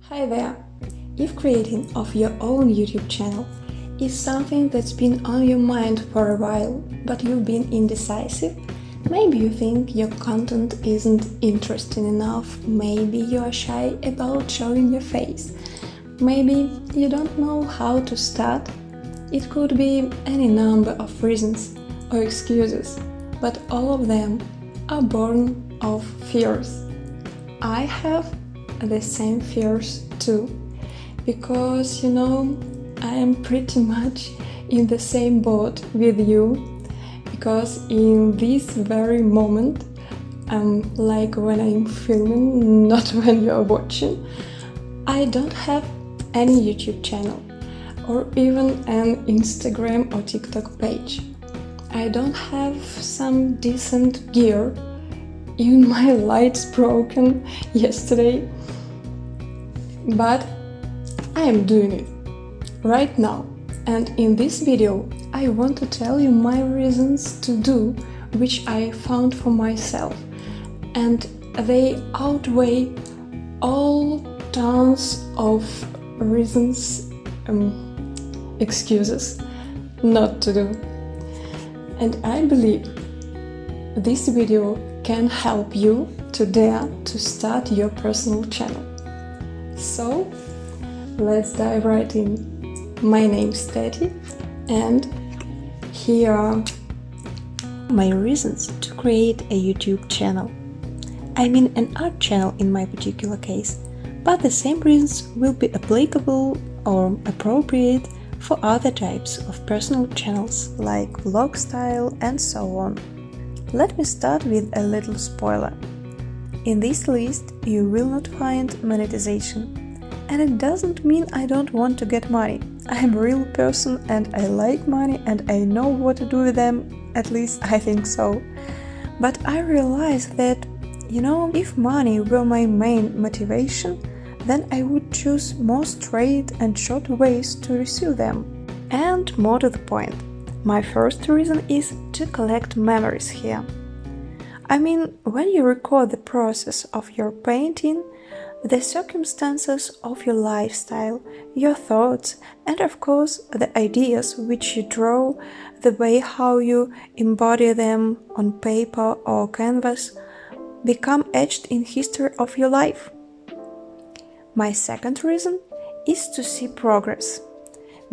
Hi there! If creating of your own YouTube channel is something that's been on your mind for a while, but you've been indecisive, maybe you think your content isn't interesting enough, maybe you are shy about showing your face, maybe you don't know how to start, it could be any number of reasons or excuses, but all of them are born of fears. I have the same fears too, because I am pretty much in the same boat with you, because in this very moment, like when I'm filming, not when you're watching, I don't have any YouTube channel or even an Instagram or TikTok page. I don't have some decent gear. Even my light's broken yesterday, but I am doing it right now. And in this video, I want to tell you my reasons to do, which I found for myself, and they outweigh all tons of reasons, excuses not to do. And I believe this video can help you to dare to start your personal channel. So, let's dive right in. My name's Teti, and here are my reasons to create a YouTube channel. I mean an art channel in my particular case, but the same reasons will be applicable or appropriate for other types of personal channels like vlog style and so on. Let me start with a little spoiler. In this list you will not find monetization. And it doesn't mean I don't want to get money. I'm a real person and I like money and I know what to do with them, at least I think so. But I realize that, if money were my main motivation, then I would choose more straight and short ways to receive them. And more to the point. My first reason is to collect memories here. I mean, when you record the process of your painting, the circumstances of your lifestyle, your thoughts, and of course the ideas which you draw, the way how you embody them on paper or canvas, become etched in history of your life. My second reason is to see progress.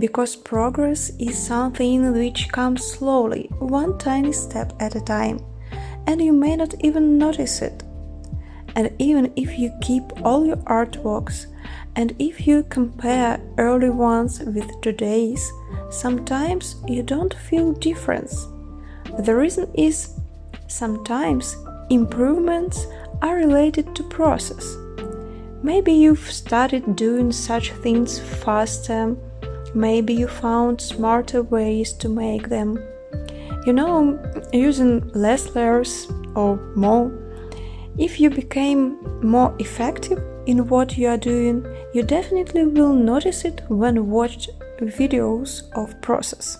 Because progress is something which comes slowly, one tiny step at a time, and you may not even notice it. And even if you keep all your artworks, and if you compare early ones with today's, sometimes you don't feel difference. The reason is, sometimes improvements are related to process. Maybe you've started doing such things faster. Maybe you found smarter ways to make them. Using less layers or more. If you became more effective in what you are doing, you definitely will notice it when watched videos of process.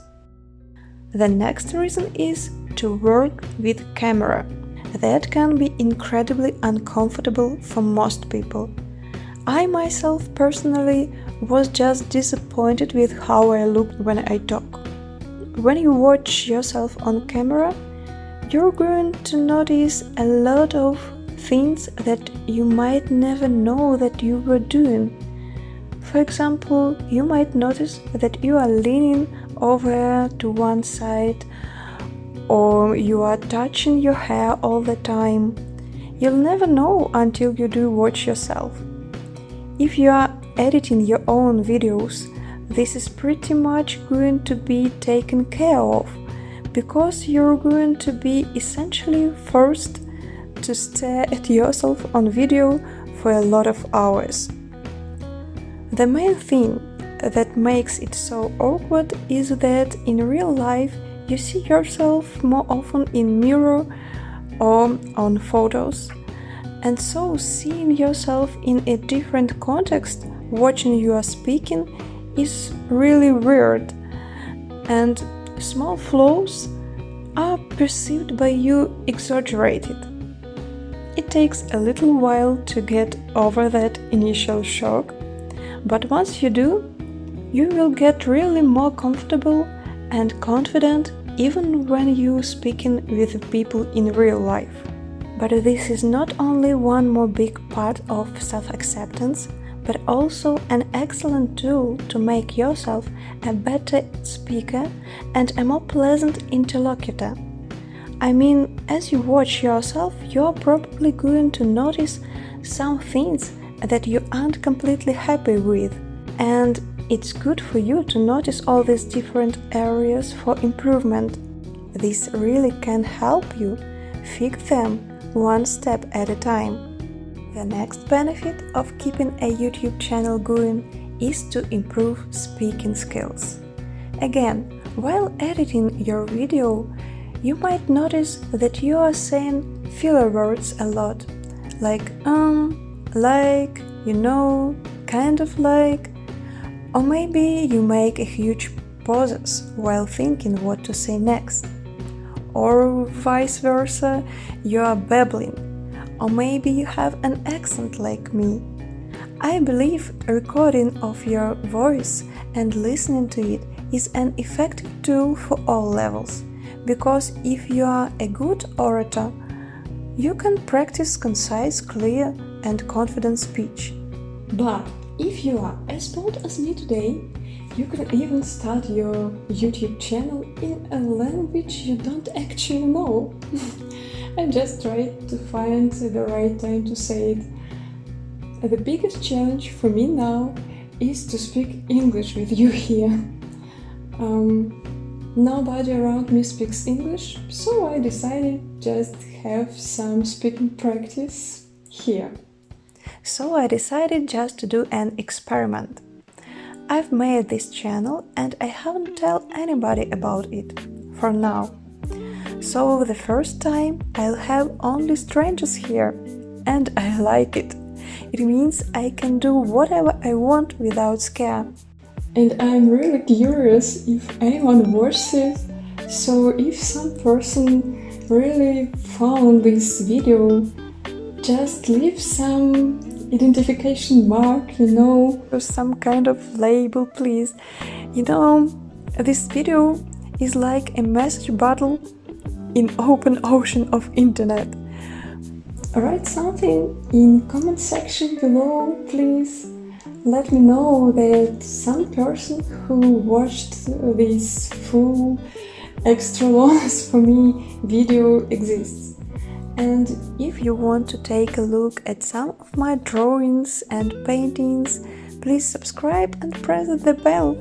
The next reason is to work with camera. That can be incredibly uncomfortable for most people. I myself personally was just disappointed with how I looked when I talk. When you watch yourself on camera, you're going to notice a lot of things that you might never know that you were doing. For example, you might notice that you are leaning over to one side, or you are touching your hair all the time. You'll never know until you do watch yourself. If you are editing your own videos, this is pretty much going to be taken care of, because you're going to be essentially forced to stare at yourself on video for a lot of hours. The main thing that makes it so awkward is that in real life you see yourself more often in mirror or on photos. And so seeing yourself in a different context, watching you are speaking, is really weird. And small flaws are perceived by you exaggerated. it takes a little while to get over that initial shock, but once you do, you will get really more comfortable and confident even when you speaking with people in real life. But this is not only one more big part of self-acceptance, but also an excellent tool to make yourself a better speaker and a more pleasant interlocutor. I mean, as you watch yourself, you're probably going to notice some things that you aren't completely happy with, and it's good for you to notice all these different areas for improvement. This really can help you fix them one step at a time. The next benefit of keeping a YouTube channel going is to improve speaking skills. Again, while editing your video, you might notice that you are saying filler words a lot, like like, you know, kind of like, or maybe you make a huge pauses while thinking what to say next, or vice versa, you are babbling, or maybe you have an accent like me. I believe a recording of your voice and listening to it is an effective tool for all levels, because if you are a good orator, you can practice concise, clear, and confident speech. But if you are as bold as me today, you can even start your YouTube channel in a language you don't actually know. I just tried to find the right time to say it. The biggest challenge for me now is to speak English with you here. Nobody around me speaks English, so I decided just have some speaking practice here. So I decided just to do an experiment. I've made this channel and I haven't told anybody about it for now. So the first time I'll have only strangers here, and I like it. It means I can do whatever I want without scare. And I'm really curious if anyone watches it, so if some person really found this video, just leave some identification mark, or some kind of label, please. This video is like a message bottle in open ocean of internet. Write something in comment section below, please. Let me know that some person who watched this full extra long for me video exists. And if you want to take a look at some of my drawings and paintings, please subscribe and press the bell.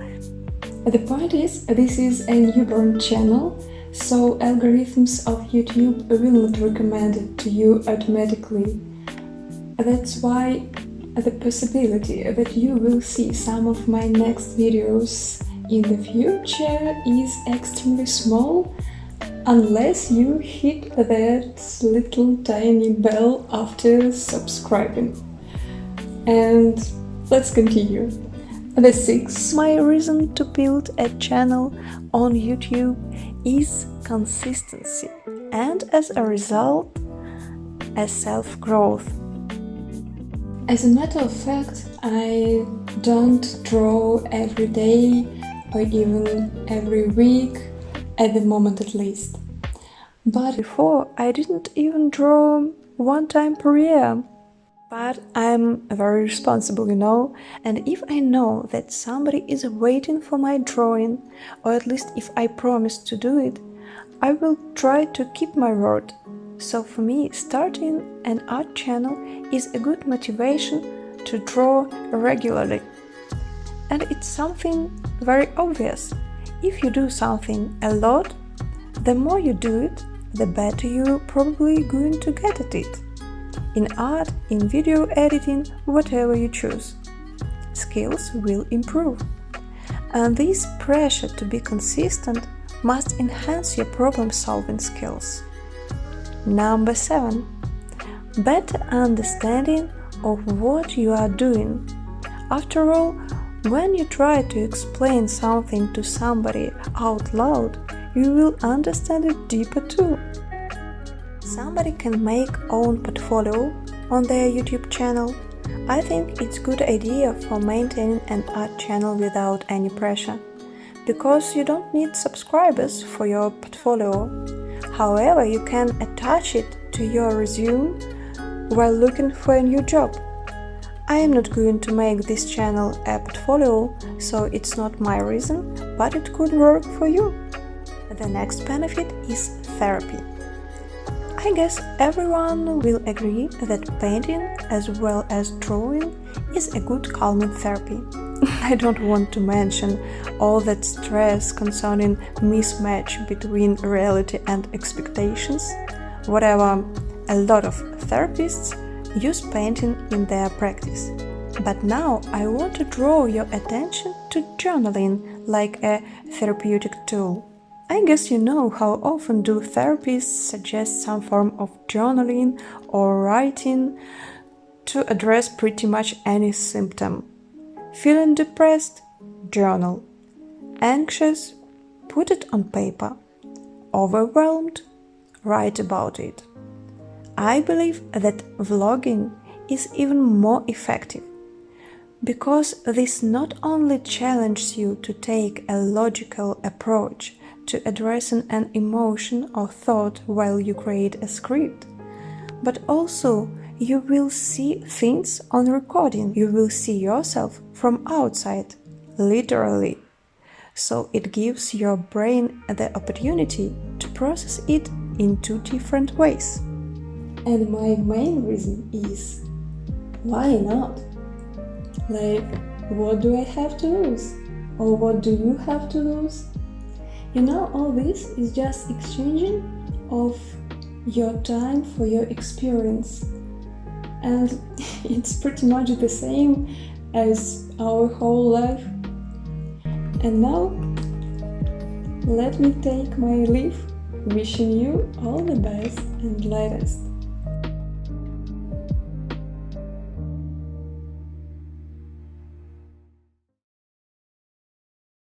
The point is, this is a newborn channel, so algorithms of YouTube will not recommend it to you automatically. That's why the possibility that you will see some of my next videos in the future is extremely small, unless you hit that little tiny bell after subscribing. And let's continue. The sixth, my reason to build a channel on YouTube is consistency, and as a result, a self-growth. As a matter of fact, I don't draw every day or even every week, at the moment at least. But before, I didn't even draw one time per year. But I'm very responsible, and if I know that somebody is waiting for my drawing, or at least if I promise to do it, I will try to keep my word. So for me, starting an art channel is a good motivation to draw regularly. And it's something very obvious. If you do something a lot, the more you do it, the better you're probably going to get at it. In art, in video editing, whatever you choose, skills will improve. And this pressure to be consistent must enhance your problem-solving skills. Number 7. Better understanding of what you are doing. After all, when you try to explain something to somebody out loud, you will understand it deeper too. somebody can make own portfolio on their YouTube channel, I think it's a good idea for maintaining an art channel without any pressure, because you don't need subscribers for your portfolio. However, you can attach it to your resume while looking for a new job. I am not going to make this channel a portfolio, so it's not my reason, but it could work for you. The next benefit is therapy. I guess everyone will agree that painting as well as drawing is a good calming therapy. I don't want to mention all that stress concerning mismatch between reality and expectations. Whatever, a lot of therapists use painting in their practice. But now I want to draw your attention to journaling like a therapeutic tool. I guess you know how often do therapists suggest some form of journaling or writing to address pretty much any symptom. Feeling depressed? Journal. Anxious? Put it on paper. Overwhelmed? Write about it. I believe that vlogging is even more effective, because this not only challenges you to take a logical approach to addressing an emotion or thought while you create a script, but also you will see things on recording. You will see yourself from outside, literally. So it gives your brain the opportunity to process it in two different ways. And my main reason is, why not? Like, what do I have to lose? Or what do you have to lose? You know, all this is just exchanging of your time for your experience. And it's pretty much the same as our whole life. And now, let me take my leave, wishing you all the best and lightest.